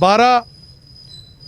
12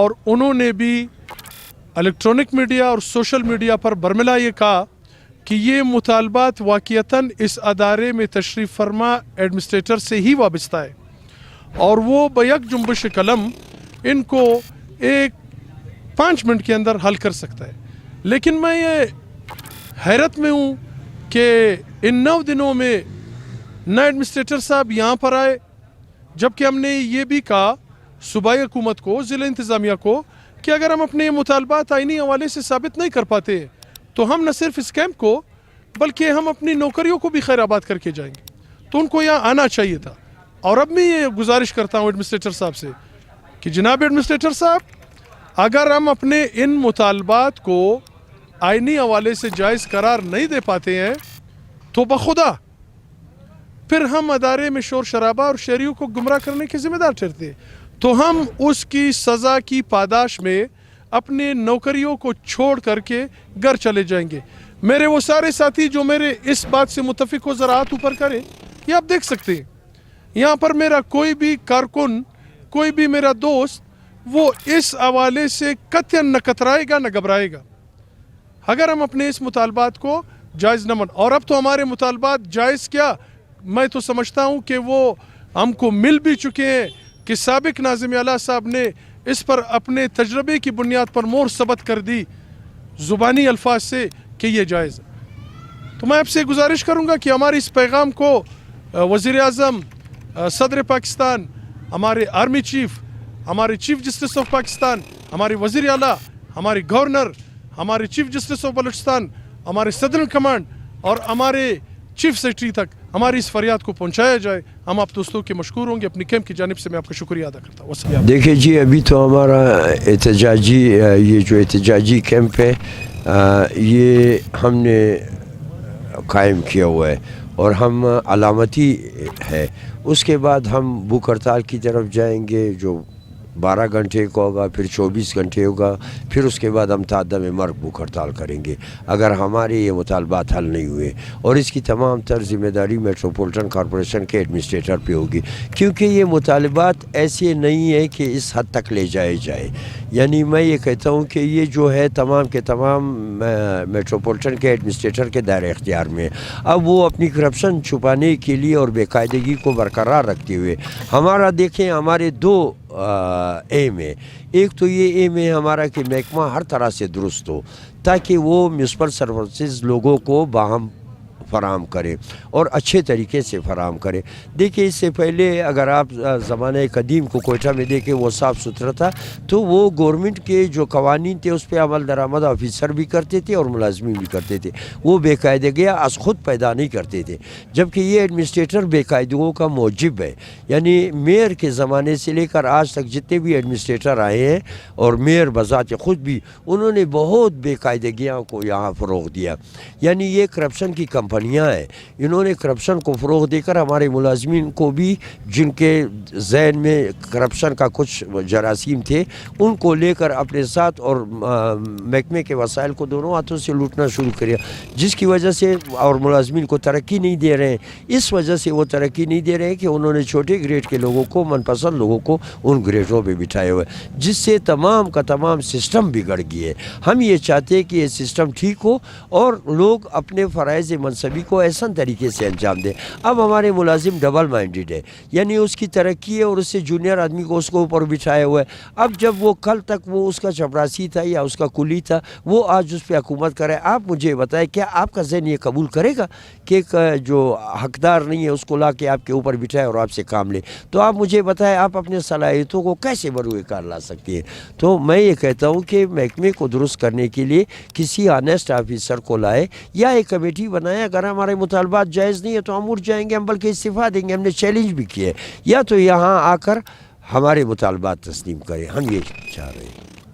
اور انہوں نے بھی الیکٹرانک میڈیا اور سوشل میڈیا پر برملا یہ کہا کہ یہ مطالبات واقعتاً اس ادارے میں تشریف فرما ایڈمنسٹریٹر سے ہی وابستہ ہے اور وہ بیک جنبش قلم ان کو 5 منٹ کے اندر حل کر سکتا ہے. لیکن میں یہ حیرت میں ہوں کہ ان 9 دنوں میں نہ ایڈمنسٹریٹر صاحب یہاں پر آئے، جبکہ ہم نے یہ بھی کہا صوبائی حکومت کو، ضلع انتظامیہ کو، کہ اگر ہم اپنے مطالبات آئینی حوالے سے ثابت نہیں کر پاتے تو ہم نہ صرف اس کیمپ کو بلکہ ہم اپنی نوکریوں کو بھی خیر آباد کر کے جائیں گے. تو ان کو یہاں آنا چاہیے تھا. اور اب میں یہ گزارش کرتا ہوں ایڈمنسٹریٹر صاحب سے کہ جناب ایڈمنسٹریٹر صاحب، اگر ہم اپنے ان مطالبات کو آئینی حوالے سے جائز قرار نہیں دے پاتے ہیں تو بخدا پھر ہم ادارے میں شور شرابہ اور شہریوں کو گمراہ کرنے کے ذمہ دار ٹھہرتے ہیں. تو ہم اس کی سزا کی پاداش میں اپنے نوکریوں کو چھوڑ کر کے گھر چلے جائیں گے. میرے وہ سارے ساتھی جو میرے اس بات سے متفق ہو ذرا ہاتھ اوپر کریں. یہ آپ دیکھ سکتے ہیں یہاں پر میرا کوئی بھی کارکن، کوئی بھی میرا دوست وہ اس حوالے سے قطعاً نہ کترائے گا نہ گھبرائے گا اگر ہم اپنے اس مطالبات کو جائز نہ اور اب تو ہمارے مطالبات جائز کیا، میں تو سمجھتا ہوں کہ وہ ہم کو مل بھی چکے ہیں کہ سابق ناظم اعلیٰ صاحب نے اس پر اپنے تجربے کی بنیاد پر مہر ثبت کر دی زبانی الفاظ سے کہ یہ جائز ہے. تو میں آپ سے گزارش کروں گا کہ ہمارے اس پیغام کو وزیر اعظم، صدر پاکستان، ہمارے آرمی چیف، ہمارے چیف جسٹس آف پاکستان، ہمارے وزیر اعلیٰ، ہمارے گورنر، ہمارے چیف جسٹس آف بلوچستان، ہمارے صدر کمانڈ اور ہمارے چیف سیکرٹری تک ہماری اس فریاد کو پہنچایا جائے. ہم آپ دوستوں کے مشکور ہوں گے. اپنی کیمپ کی جانب سے میں آپ کا شکریہ ادا کرتا ہوں. دیکھیں جی، ابھی تو ہمارا احتجاجی یہ جو احتجاجی کیمپ ہے یہ ہم نے قائم کیا ہوا ہے اور ہم علامتی ہے. اس کے بعد ہم بھوک ہڑتال کی طرف جائیں گے جو 12 گھنٹے کا ہوگا، پھر 24 گھنٹے ہوگا، پھر اس کے بعد ہم تعداد میں مرگ بھوک ہڑتال کریں گے اگر ہمارے یہ مطالبات حل نہیں ہوئے. اور اس کی تمام تر ذمہ داری میٹروپولیٹن کارپوریشن کے ایڈمنسٹریٹر پہ ہوگی، کیونکہ یہ مطالبات ایسے نہیں ہے کہ اس حد تک لے جائے. یعنی میں یہ کہتا ہوں کہ یہ جو ہے تمام کے تمام میٹروپولیٹن کے ایڈمنسٹریٹر کے دائرہ اختیار میں. اب وہ اپنی کرپشن چھپانے کے لیے اور بے قاعدگی کو برقرار رکھتے ہوئے ہمارا دیکھیں ہمارے 2 ایم ہے. ایک تو یہ ایم ہے ہمارا کہ محکمہ ہر طرح سے درست ہو تاکہ وہ میونسپل سروسز لوگوں کو باہم فراہم کرے اور اچھے طریقے سے فراہم کرے. دیکھیں اس سے پہلے اگر آپ زمانہ قدیم کو کوئٹہ میں دیکھیں وہ صاف ستھرا تھا تو وہ گورنمنٹ کے جو قوانین تھے اس پہ عمل درآمد آفیسر بھی کرتے تھے اور ملازمین بھی کرتے تھے. وہ بے قاعدگیاں از خود پیدا نہیں کرتے تھے، جبکہ یہ ایڈمنسٹریٹر بے قاعدگیوں کا موجب ہے. یعنی میئر کے زمانے سے لے کر آج تک جتنے بھی ایڈمنسٹریٹر آئے ہیں اور میئر بذات خود بھی انہوں نے بہت بے قاعدگیوں کو یہاں فروغ دیا. یعنی یہ کرپشن کی کمپنیاں ہیں، انہوں نے کرپشن کو فروغ دے کر ہمارے ملازمین کو بھی جن کے ذہن میں کرپشن کا کچھ جراثیم تھے ان کو لے کر اپنے ساتھ اور محکمے کے وسائل کو دونوں ہاتھوں سے لوٹنا شروع کریا، جس کی وجہ سے اور ملازمین کو ترقی نہیں دے رہے ہیں. اس وجہ سے وہ ترقی نہیں دے رہے ہیں کہ انہوں نے چھوٹے گریڈ کے لوگوں کو، من پسند لوگوں کو ان گریڈوں پہ بٹھائے ہوئے، جس سے تمام کا تمام سسٹم بگڑ گئے. ہم یہ چاہتے ہیں کہ یہ سسٹم ٹھیک ہو اور لوگ اپنے فرائض منصبی کو احسن طریقے سے انجام دیں. اب ہمارے ملازم ڈبل مائنڈڈ ہے، یعنی اس کی ترقی ہے اور اس سے جونیئر آدمی کو اس کو اوپر بٹھایا ہوا ہے. اب جب وہ کل تک وہ اس کا چپراسی تھا یا اس کا کلی تھا، وہ آج اس پہ حکومت کرے. آپ مجھے بتائیں کیا آپ کا ذہن یہ قبول کرے گا کہ جو حقدار نہیں ہے اس کو لا کے آپ کے اوپر بٹھائے اور آپ سے کام لے؟ تو آپ مجھے بتائیں آپ اپنے صلاحیتوں کو کیسے بروئے کار لا سکتے ہیں؟ تو میں یہ کہتا ہوں کہ محکمے کو درست کرنے کے لیے کسی آنیسٹ آفیسر کو لائے یا ایک کمیٹی بنائے. اگر ہمارے مطالبات جائز نہیں ہے تو ہم اٹھ جائیں گے، ہم بلکہ استعفیٰ دیں گے. ہم نے چیلنج بھی کیا ہے، یا تو یہاں آ کر ہمارے مطالبات تسلیم کریں. ہم یہ چاہ رہے ہیں.